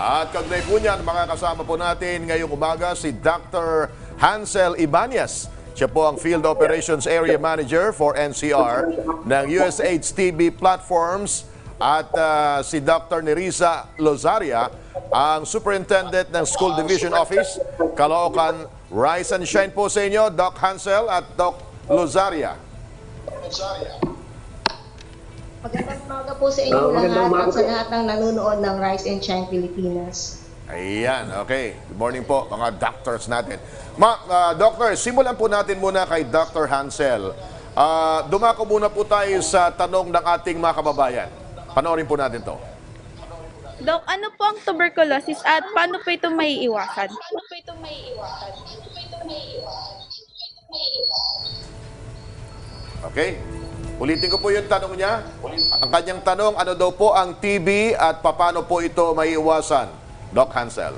At kaugnay po niyan, makakasama po natin ngayong umaga si Dr. Hansel Ibanez. Siya po ang Field Operations Area Manager for NCR ng USAID's TB Platforms at si Dr. Nerissa Lozaria, ang Superintendent ng School Division Office, Caloocan. Rise and shine po sa inyo, Doc Hansel at Doc Lozaria. Magandang umaga po sa inyo lahat at sa lahat ng nanonood ng Rise and Shine Pilipinas. Ayan, okay. Good morning po mga doctors natin. Doctor, simulan po natin muna kay Dr. Hansel. Dumako muna po tayo sa tanong ng ating mga kababayan. Panoorin po natin to. Dok, ano po ang tuberculosis at paano po ito maiiwasan? Okay? Ulitin ko po yung tanong niya. Ang kanyang tanong, ano daw po ang TB at paano po ito maiiwasan? Doc Hansel.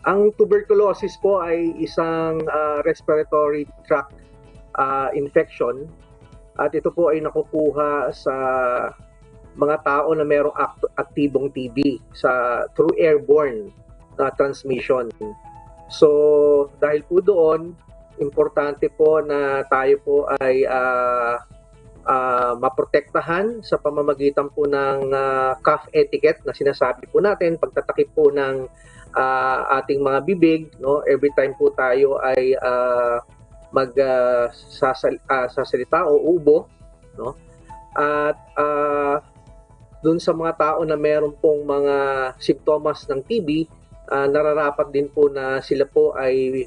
Ang tuberculosis po ay isang respiratory tract infection at ito po ay nakukuha sa mga tao na mayroong aktibong TB through airborne transmission. So dahil po doon, importante po na tayo po ay maprotektahan sa pamamagitan po ng cough etiquette na sinasabi po natin, pagtatakip po ng ating mga bibig, no, every time po tayo ay sasalita o ubo, no, at dun sa mga tao na meron pong mga simptomas ng TB, nararapat din po na sila po ay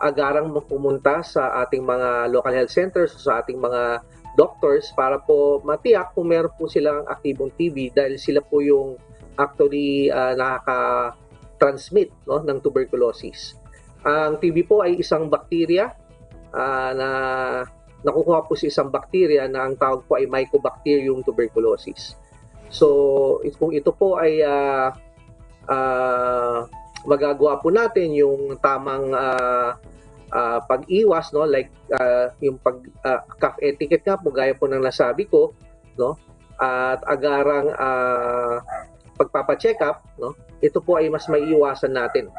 agarang pumunta sa ating mga local health centers, sa ating mga doctors para po matiyak kung meron po silang aktibong TB dahil sila po yung actually nakaka-transmit, no, ng tuberculosis. Ang TB po ay isang bakterya na nakukuha po sa isang bakterya na ang tawag po ay Mycobacterium tuberculosis. So kung ito po ay magagawa po natin yung tamang pag-iwas, no, like yung cough etiquette nga po gaya po ng nasabi ko, no, at agarang pagpapa-check up, no, ito po ay mas maiiwasan natin.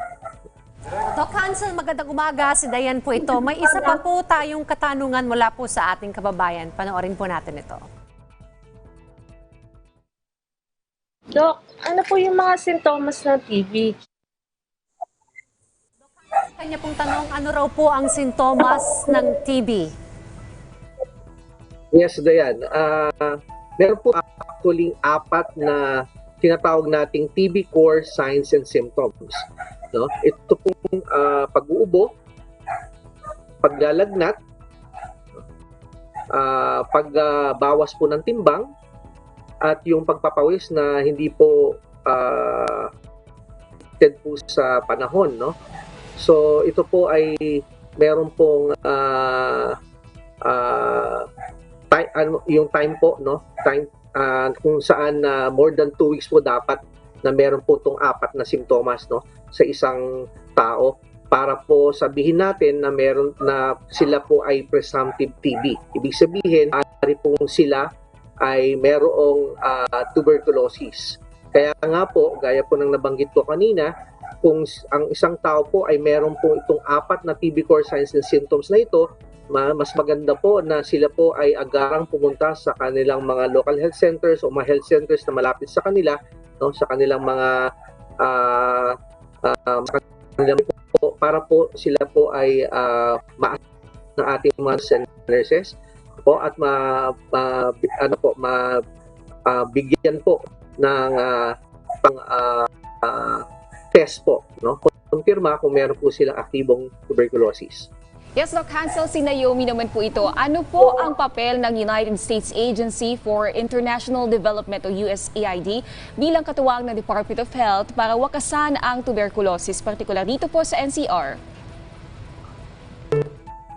Doc Hansel, magandang umaga. Si Dayan po ito. May isa pa po tayong katanungan mula po sa ating kababayan. Panoorin po natin ito. Dok, ano po yung mga sintomas ng TB? Kanya pong tanong, ano raw po ang sintomas ng TB? Yes, Dayan. Meron po actually 4 na tinatawag nating TB core signs and symptoms. No? Ito pong pag-uubo, paglalagnat, pagbawas po ng timbang, at yung pagpapawis na hindi po po sa panahon, no? So ito po ay meron pong yung time po, no? Time kung saan more than 2 weeks po dapat na meron po itong 4 na simptomas, no, sa isang tao para po sabihin natin na meron na sila po ay presumptive TB. Ibig sabihin, ari pong sila ay merong tuberculosis. Kaya nga po, gaya po ng nabanggit ko kanina, kung ang isang tao po ay meron po itong 4 na TB core signs and symptoms na ito, mas maganda po na sila po ay agarang pumunta sa kanilang mga local health centers o mga health centers na malapit sa kanila, no, sa kanilang mga po, para po sila po ay ng ating mga nurses po at bigyan po ng test po, no, kumpirma kung meron po silang aktibong tuberculosis. Yes, Doc Hansel, si Naomi naman po ito. Ano po ang papel ng United States Agency for International Development o USAID bilang katuwang ng Department of Health para wakasan ang tuberculosis, partikular dito po sa NCR?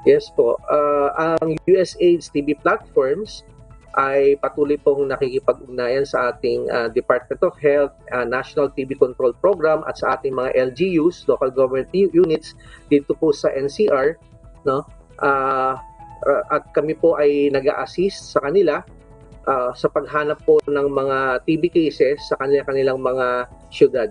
Yes po. Ang USAID's TB platforms ay patuloy pong nakikipag-ugnayan sa ating Department of Health, National TB Control Program at sa ating mga LGUs, local government units dito po sa NCR, no? At kami po ay nag-a-assist sa kanila sa paghanap po ng mga TB cases sa kanilang mga syudad.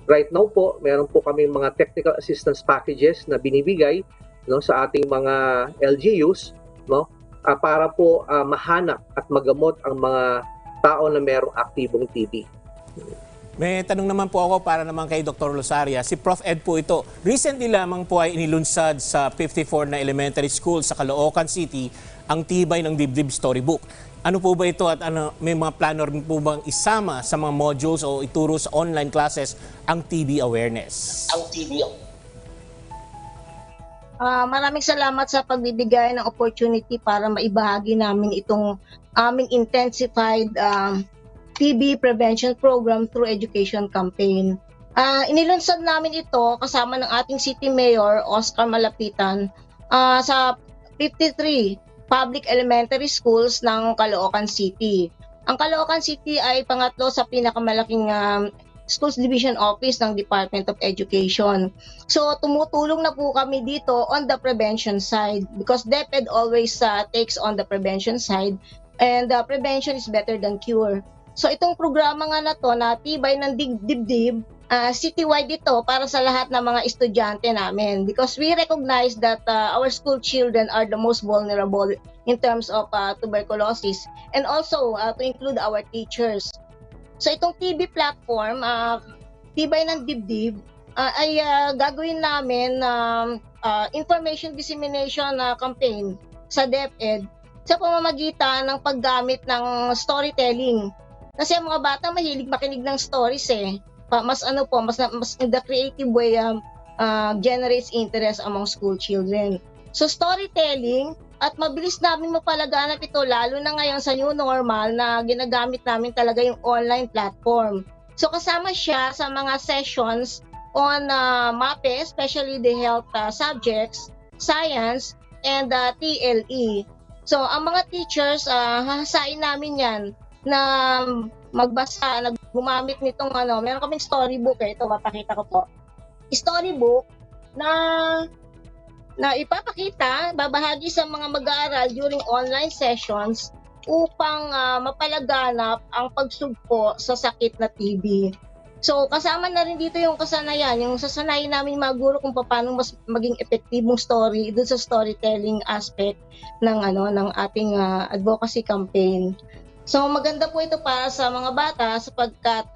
Right now po, meron po kami mga technical assistance packages na binibigay, no, sa ating mga LGUs, no, para po mahanap at magamot ang mga tao na merong aktibong TB. May tanong naman po ako para naman kay Dr. Losaria. Si Prof. Ed po ito. Recently lamang po ay inilunsad sa 54 na elementary school sa Caloocan City ang Tibay ng Dibdib Storybook. Ano po ba ito at may mga plano rin po bang isama sa mga modules o ituro sa online classes ang TB awareness? Maraming salamat sa pagbibigay ng opportunity para maibahagi namin itong aming intensified TB prevention program through education campaign. Inilunsad namin ito kasama ng ating City Mayor Oscar Malapitan sa 53 public elementary schools ng Caloocan City. Ang Caloocan City ay pangatlo sa pinakamalaking Schools Division Office ng Department of Education. So tumutulong na po kami dito on the prevention side because DepEd always takes on the prevention side and prevention is better than cure. So itong programa nga na to na Tibay ng Dibdib, citywide ito para sa lahat ng mga estudyante namin because we recognize that our school children are the most vulnerable in terms of tuberculosis and also to include our teachers. So itong TB platform, Tibay ng Dibdib, ay gagawin namin information dissemination campaign sa DepEd sa pamamagitan ng paggamit ng storytelling. Kasi ang mga bata mahilig makinig ng stories mas in the creative way generates interest among school children. So storytelling at mabilis namin mapalaganap ito lalo na ngayon sa new normal na ginagamit namin talaga yung online platform. So kasama siya sa mga sessions on MAPE, especially the health subjects, science, and TLE. So ang mga teachers, hahasain namin yan na magbasa, gumamit nitong meron kaming storybook ito mapakita ko po. Storybook na ipapakita, babahagi sa mga mag-aaral during online sessions upang mapalaganap ang pagsugpo sa sakit na TB. So kasama na rin dito yung kasanayan, yung sasanayin namin mga guro kung paano mas maging epektibong story doon sa storytelling aspect ng ng ating advocacy campaign. So maganda po ito para sa mga bata sapagkat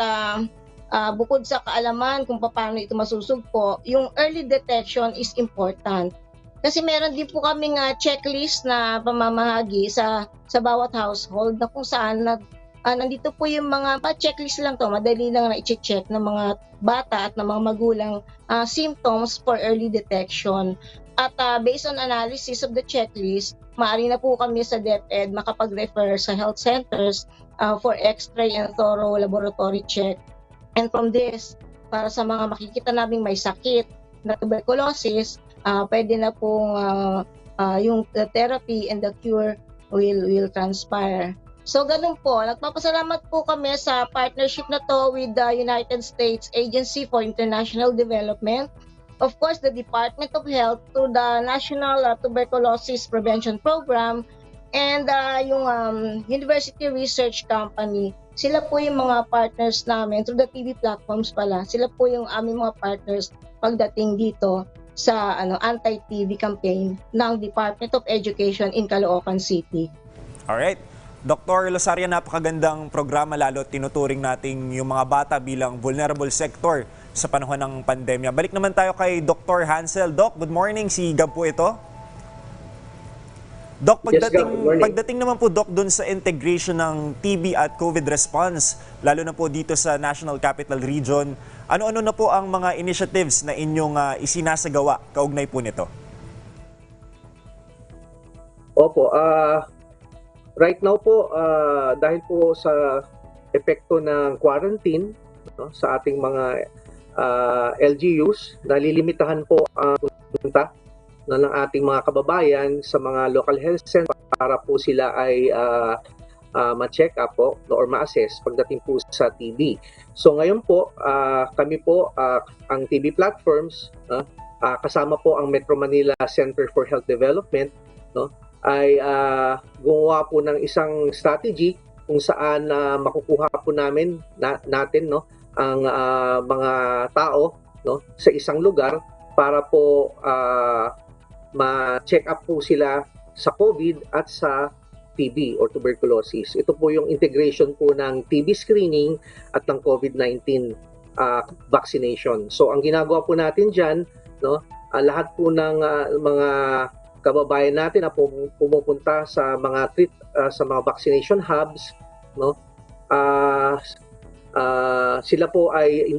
bukod sa kaalaman kung paano ito masusugpo, yung early detection is important. Kasi meron din po kaming checklist na pamamahagi sa bawat household na kung saan nandito po yung mga checklist lang to, madali lang na i-check ng mga bata at ng mga magulang symptoms for early detection. At based on analysis of the checklist, maaari na po kami sa DepEd makapag-refer sa health centers for x-ray and thorough laboratory check. And from this, para sa mga makikita naming may sakit na tuberculosis, pwede na pong yung therapy and the cure will transpire. So ganun po, nagpapasalamat po kami sa partnership na to with the United States Agency for International Development, of course the Department of Health through the National Tuberculosis Prevention Program, and yung University Research Company. Sila po yung mga partners namin through the TV platforms pala. Sila po yung aming mga partners pagdating dito sa anti-TB campaign ng Department of Education in Caloocan City. Alright. Dr. Losaria, napakagandang programa, lalo tinuturing natin yung mga bata bilang vulnerable sector sa panahon ng pandemya. Balik naman tayo kay Dr. Hansel. Doc, good morning. Si Gab po ito. Doc, pagdating naman po, Doc, doon sa integration ng TB at COVID response, lalo na po dito sa National Capital Region, ano-ano na po ang mga initiatives na inyong isinasagawa kaugnay po nito? Opo, right now po, dahil po sa epekto ng quarantine sa ating mga LGUs, nalilimitahan po ang punta ng ating mga kababayan sa mga local health center para po sila ay ma-check up po or ma-assess pagdating po sa TB. So ngayon po, kami po, ang TB platforms, kasama po ang Metro Manila Center for Health Development, ay gumawa po ng isang strategy kung saan makukuha po natin no ang mga tao no sa isang lugar para po ma-check up po sila sa COVID at sa TB or tuberculosis. Ito po yung integration po ng TB screening at ng COVID-19 vaccination. So ang ginagawa po natin diyan no lahat po ng mga kababayan natin na pumupunta sa mga vaccination hubs no sila po ay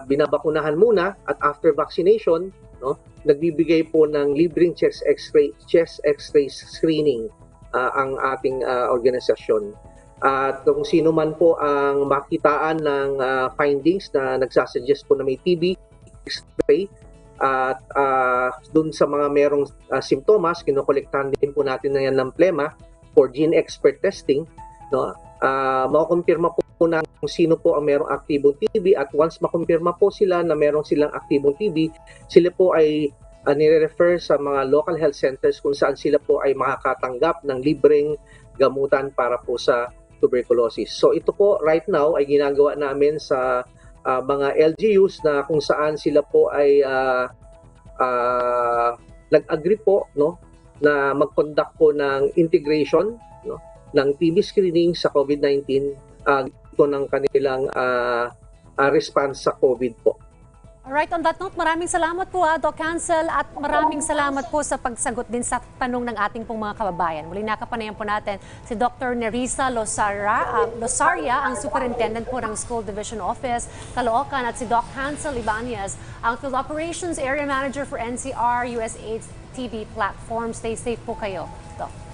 binabakunahan muna at after vaccination no nagbibigay po ng libreng chest x-ray screening ang ating organisasyon. At kung sino man po ang makitaan ng findings na nagsasuggest po na may TB x-ray at dun sa mga merong simptomas, kinokolektahan din po natin na yan ng plema for gene expert testing no makukumpirma po na kung sino po ang merong aktibong TB at once makumpirma po sila na merong silang aktibong TB, sila po ay nire-refer sa mga local health centers kung saan sila po ay makakatanggap ng libreng gamutan para po sa tuberculosis. So ito po right now ay ginagawa namin sa mga LGUs na kung saan sila po ay nag-agree po no na mag-conduct po ng integration no ng TB screening sa COVID-19 ito ng kanilang response sa COVID po. Alright, on that note, maraming salamat po Doc Hansel at maraming salamat po sa pagsagot din sa tanong ng ating pong mga kababayan. Muli nakapanayan po natin si Dr. Nerissa Losaria, ang Superintendent po ng School Division Office, Caloocan, at si Doc Hansel Ibanez, ang Field Operations Area Manager for NCR USAID TB Platform. Stay safe po kayo, Doc.